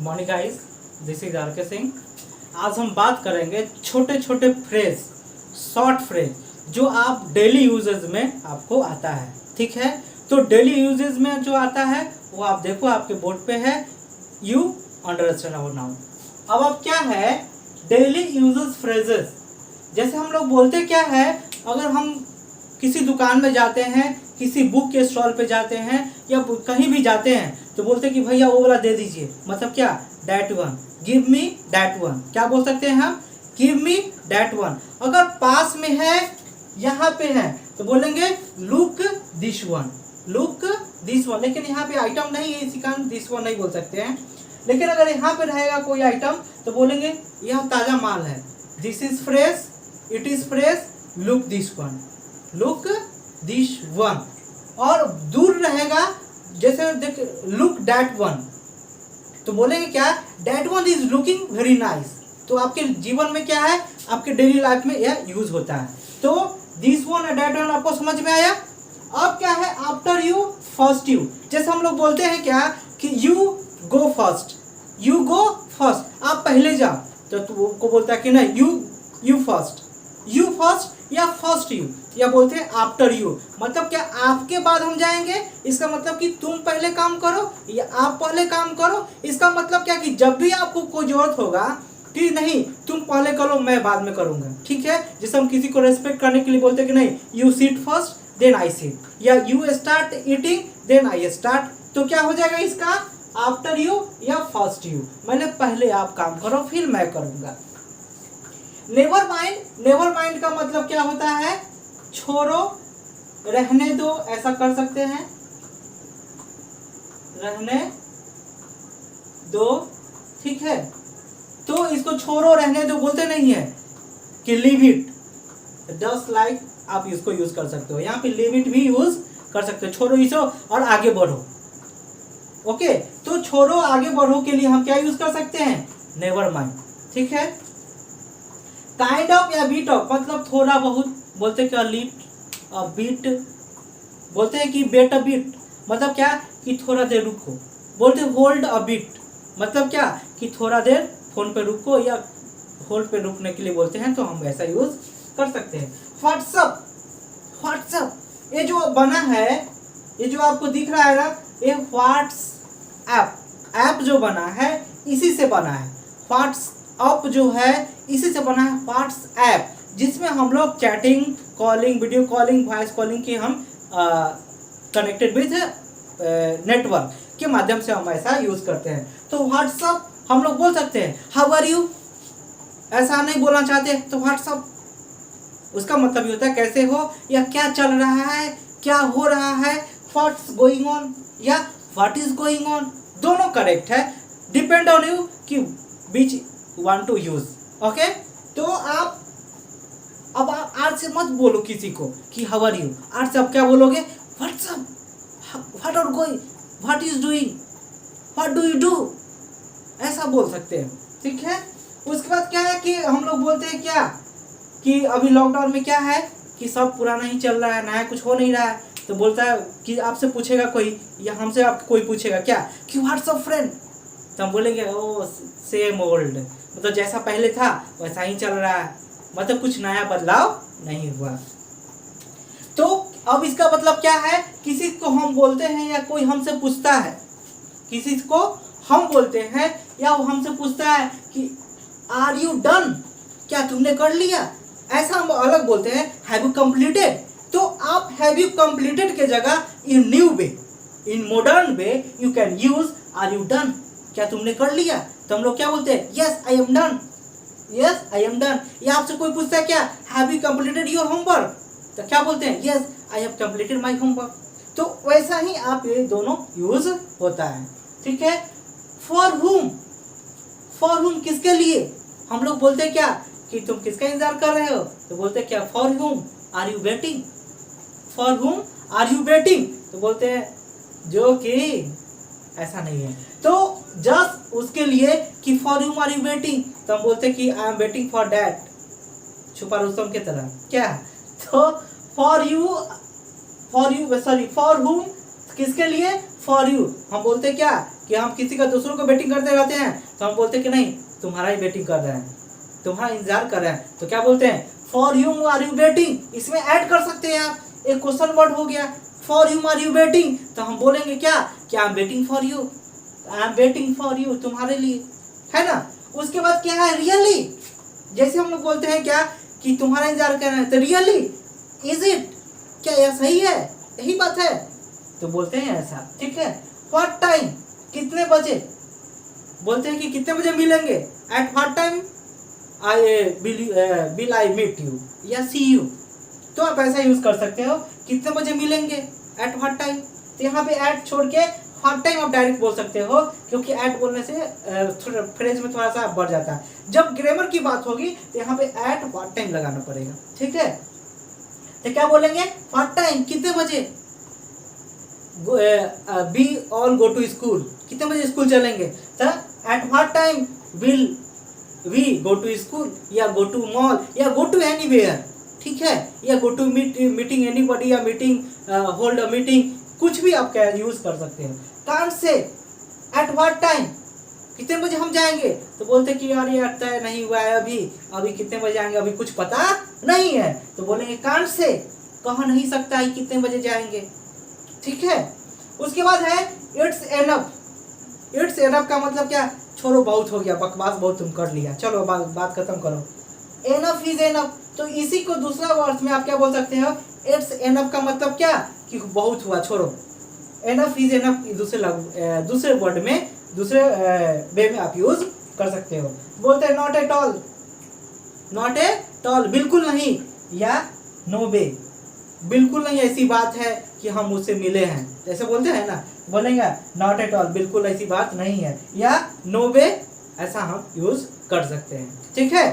Morning guys, this is R K Singh. आज हम बात करेंगे छोटे छोटे फ्रेज, शॉर्ट फ्रेज जो आप डेली यूजेज में आपको आता है। ठीक है, तो डेली यूजेज में जो आता है वो आप देखो आपके बोर्ड पे है, यू अंडरस्टैंड आवर नाउ। अब आप क्या है डेली यूजेज फ्रेजेस, जैसे हम लोग बोलते क्या है, अगर हम किसी दुकान में जाते हैं, किसी बुक के स्टॉल पे जाते हैं या कहीं भी जाते हैं तो बोलते हैं कि भैया वो वाला दे दीजिए, मतलब क्या, that one, give me that one. क्या बोल सकते हैं हम, गिव मी दैट वन। अगर पास में है, यहाँ पे है तो बोलेंगे look this one, look this one. लेकिन यहाँ पे आइटम नहीं है, इसी कारण दिस वन नहीं बोल सकते हैं। लेकिन अगर यहाँ पे रहेगा कोई आइटम तो बोलेंगे यह ताजा माल है, this is fresh, it is fresh, look this one, look this one. और दूर रहेगा, जैसे देख लुक दैट वन, तो बोलेंगे क्या, that one is looking very nice. तो आपके जीवन में क्या है, आपके डेली लाइफ में यह यूज होता है। तो दिस वन और दैट वन आपको समझ में आया। अब क्या है, आफ्टर यू फर्स्ट यू, जैसे हम लोग बोलते हैं क्या कि you go first, you go first, आप पहले जाओ, तो वो बोलता है कि नहीं, यू फर्स्ट, यू फर्स्ट या फर्स्ट यू, या बोलते हैं आफ्टर यू। मतलब क्या, आपके बाद हम जाएंगे, इसका मतलब कि तुम पहले काम करो या आप पहले काम करो। इसका मतलब क्या कि जब भी आपको कोई जरूरत होगा कि नहीं तुम पहले करो मैं बाद में करूंगा। ठीक है, जैसे हम किसी को रेस्पेक्ट करने के लिए बोलते हैं कि नहीं, you seat first then I seat, या you start eating then I start. तो क्या हो जाएगा इसका, आफ्टर यू या फर्स्ट यू, मैंने पहले आप काम करो फिर मैं करूंगा। नेवर माइंड, नेवर माइंड का मतलब क्या होता है, छोड़ो, रहने दो, ऐसा कर सकते हैं, रहने दो। ठीक है, तो इसको छोड़ो रहने दो बोलते नहीं है कि लीव इट, जस्ट लाइक आप इसको यूज कर सकते हो, यहाँ पे लीव इट भी यूज कर सकते हो, छोड़ो इसे और आगे बढ़ो। ओके, तो छोड़ो आगे बढ़ो के लिए हम क्या यूज कर सकते हैं, नेवर माइंड। ठीक है, काइंड ऑफ या बीट ऑफ, मतलब थोड़ा बहुत, बोलते क्या, लिट अ बीट, बोलते हैं कि बेट अ बीट, मतलब क्या कि थोड़ा देर रुको। बोलते होल्ड अ बीट, मतलब क्या कि थोड़ा देर फोन पे रुको, या होल्ड पे रुकने के लिए बोलते हैं, तो हम ऐसा यूज कर सकते हैं। व्हाट्सअप, व्हाट्सअप ये जो बना है, ये जो आपको दिख रहा है ना, ये व्हाट्सएप ऐप जो बना है इसी से बना है। व्हाट्सअप जो है इसी से बना है व्हाट्सएप, जिसमें हम लोग chatting, calling, video calling, voice calling की हम कनेक्टेड विद नेटवर्क के माध्यम से हम ऐसा यूज करते हैं। तो व्हाट्सअप हम लोग बोल सकते हैं हाउ आर यू, ऐसा नहीं बोलना चाहते तो व्हाट्सअप, उसका मतलब ये होता है कैसे हो, या क्या चल रहा है, क्या हो रहा है, व्हाट्स गोइंग ऑन या व्हाट इज गोइंग ऑन, दोनों करेक्ट है, डिपेंड ऑन यू कि which want to use. Okay, तो आप अब आज से मत बोलो किसी को कि हाउ आर यू, आज से आप क्या बोलोगे, what's up, what are going, what is doing, what do you do, ऐसा बोल सकते हैं। ठीक है, उसके बाद क्या है कि हम लोग बोलते हैं क्या कि अभी लॉकडाउन में क्या है कि सब पुराना ही चल रहा है, नया कुछ हो नहीं रहा है, तो बोलता है कि आपसे पूछेगा कोई, या हमसे आप कोई पूछेगा क्या कि व्हाट्सअप फ्रेंड, तो हम बोलेंगे ओ सेम ओल्ड, मतलब जैसा पहले था वैसा ही चल रहा है, मतलब कुछ नया बदलाव नहीं हुआ। तो अब इसका मतलब क्या है, किसी को हम बोलते हैं या कोई हमसे पूछता है, किसी को हम बोलते हैं या वो हमसे पूछता है कि आर यू डन, क्या तुमने कर लिया, ऐसा हम अलग बोलते हैं हैव यू कंप्लीटेड। तो आप हैव यू कंप्लीटेड के जगह in new way, in modern way you can use are you done, क्या तुमने कर लिया, तो हम लोग क्या बोलते हैं, yes I am done, yes I am done. या आपसे कोई पूछता है क्या have you completed your homework, तो क्या बोलते हैं, yes I have completed my homework. तो वैसा ही आप ये दोनों यूज होता है। ठीक है, फॉर हुम, फॉर हुम किसके लिए, हम लोग बोलते हैं क्या कि तुम किसका इंतजार कर रहे हो, तो बोलते हैं क्या, for whom are you waiting, for whom are you waiting, तो बोलते हैं जो कि ऐसा नहीं है, तो जस्ट उसके लिए कि for whom are you waiting, तो हम बोलते हैं कि I am waiting for that, छुपा रुस्तम की तरह क्या, तो फॉर यू सॉरी फॉर हुम किसके लिए, फॉर यू, हम बोलते हैं क्या कि हम किसी का दूसरों को बेटिंग करते रहते हैं तो हम बोलते हैं कि नहीं तुम्हारा ही बेटिंग कर रहे हैं, तुम्हारा इंतजार कर रहे हैं, तो क्या बोलते हैं for whom are you waiting. इसमें ऐड कर सकते हैं आप, एक क्वेश्चन वर्ड हो गया for whom are you waiting, तो हम बोलेंगे क्या कि I am waiting for you, I am waiting for you, तुम्हारे लिए, है ना। उसके बाद क्या है रियली, जैसे हम लोग बोलते हैं क्या कि तुम्हारा इंतजार कर रहे हैं, तो रियली इज इट, क्या यह सही है, यही बात है, तो बोलते हैं ऐसा, ठीक है। व्हाट टाइम, कितने बजे, बोलते हैं कि कितने बजे मिलेंगे, at what time I will I meet you या सी यू, तो आप ऐसा यूज कर सकते हो, कितने बजे मिलेंगे, एट व्हाट टाइम। तो यहाँ पे एट छोड़ के व्हाट टाइम आप डायरेक्ट बोल सकते हो, क्योंकि एट बोलने से फ्रेज में थोड़ा सा बढ़ जाता है। जब ग्रामर की बात होगी तो यहाँ पे एट व्हाट टाइम लगाना पड़ेगा, ठीक है। तो क्या बोलेंगे व्हाट टाइम, कितने बजे, we all go to school, कितने बजे स्कूल चलेंगे, तो at what time will we go to school, या गो टू मॉल, या गो टू एनीवेयर, ठीक है, या गो टू मीटिंग एनीबॉडी, या मीटिंग होल्ड अ मीटिंग, कुछ भी आप क्या यूज कर सकते हैं। Can't say eight what time, कितने बजे हम जाएंगे, तो बोलते कि यार ये तय नहीं हुआ है अभी कितने बजे जाएंगे, अभी कुछ पता नहीं है, तो बोलेंगे कांट से, कह नहीं सकता है कितने बजे जाएंगे, ठीक है। उसके बाद है इट्स एनफ, इट्स एनफ का मतलब क्या, छोड़ो बहुत हो गया, बकवास बहुत तुम कर लिया, चलो बात खत्म करो, एनफ इज एनफ, तो इसी को दूसरा वर्ड में आप क्या बोल सकते हो, इट्स एनफ का मतलब क्या कि बहुत हुआ, छोड़ो, एनफ इज एनफ दूसरे वर्ड में, दूसरे वे में आप यूज कर सकते हो। बोलते हैं not at all, not at all बिल्कुल नहीं, या नो वे, बिल्कुल नहीं ऐसी बात है कि हम उससे मिले हैं, जैसे बोलते हैं ना, बोलेंगे नॉट एट ऑल बिल्कुल ऐसी बात नहीं है, या नो वे, ऐसा हम यूज कर सकते हैं, ठीक है।